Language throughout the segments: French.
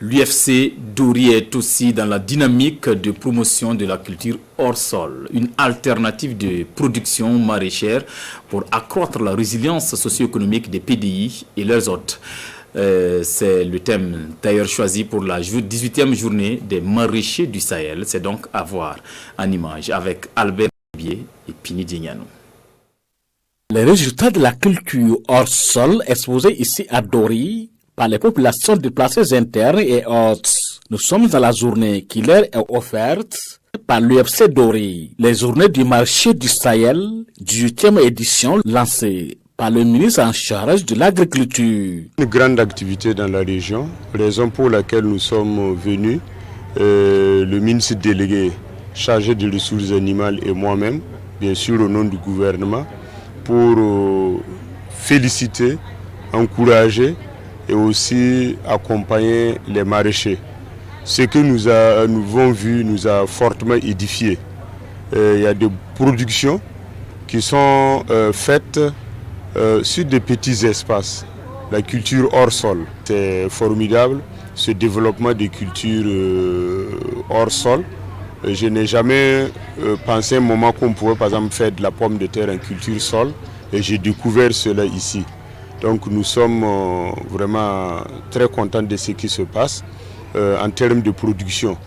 L'UFC Dori est aussi dans la dynamique de promotion de la culture hors sol, une alternative de production maraîchère pour accroître la résilience socio-économique des PDI et leurs hôtes. C'est le thème d'ailleurs choisi pour la 18e journée des maraîchers du Sahel. C'est donc à voir en image avec Albert Bier et Pini Dignano. Les résultats de la culture hors sol exposés ici à Dori par les populations déplacées internes et autres. Nous sommes dans la journée qui leur est offerte par l'UFC Dori, les journées du marché du Sahel, 18e édition lancée par le ministre en charge de l'agriculture. Une grande activité dans la région, raison pour laquelle nous sommes venus, le ministre délégué chargé des ressources animales et moi-même, bien sûr au nom du gouvernement, pour féliciter, encourager et aussi accompagner les maraîchers. Ce que nous avons vu nous a fortement édifié. Il y a des productions qui sont faites sur des petits espaces. La culture hors sol, c'est formidable, ce développement des cultures hors sol. Je n'ai jamais pensé un moment qu'on pouvait par exemple faire de la pomme de terre en culture sol et j'ai découvert cela ici. Donc nous sommes vraiment très contents de ce qui se passe en termes de production.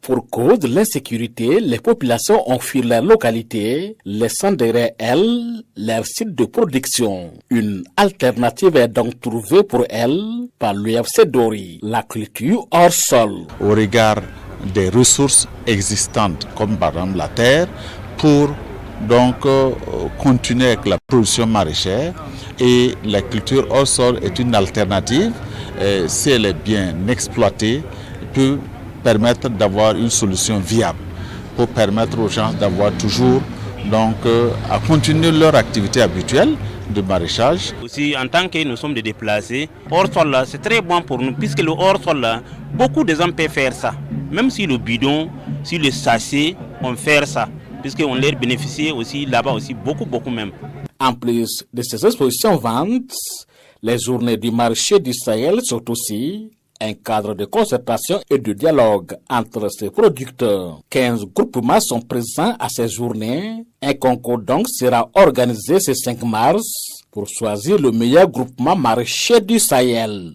Pour cause de l'insécurité, les populations ont fui leur localité, laissant derrière elles leur site de production. Une alternative est donc trouvée pour elles par l'UFC Dori, la culture hors sol. Au regard des ressources existantes, comme par exemple la terre, pour donc continuer avec la production maraîchère, et la culture hors sol est une alternative, si elle est bien exploitée, peut permettre d'avoir une solution viable pour permettre aux gens d'avoir toujours donc à continuer leur activité habituelle de maraîchage. Aussi en tant que nous sommes des déplacés, hors sol là c'est très bon pour nous puisque le hors sol là, beaucoup de gens peuvent faire ça. Même si le bidon, si le sachet, on fait ça puisqu'on leur bénéficie aussi là-bas aussi beaucoup même. En plus de ces expositions ventes, les journées du marché du Sahel sont aussi un cadre de concertation et de dialogue entre ces producteurs. 15 groupements sont présents à ces journées. Un concours donc sera organisé ce 5 mars pour choisir le meilleur groupement maraîcher du Sahel.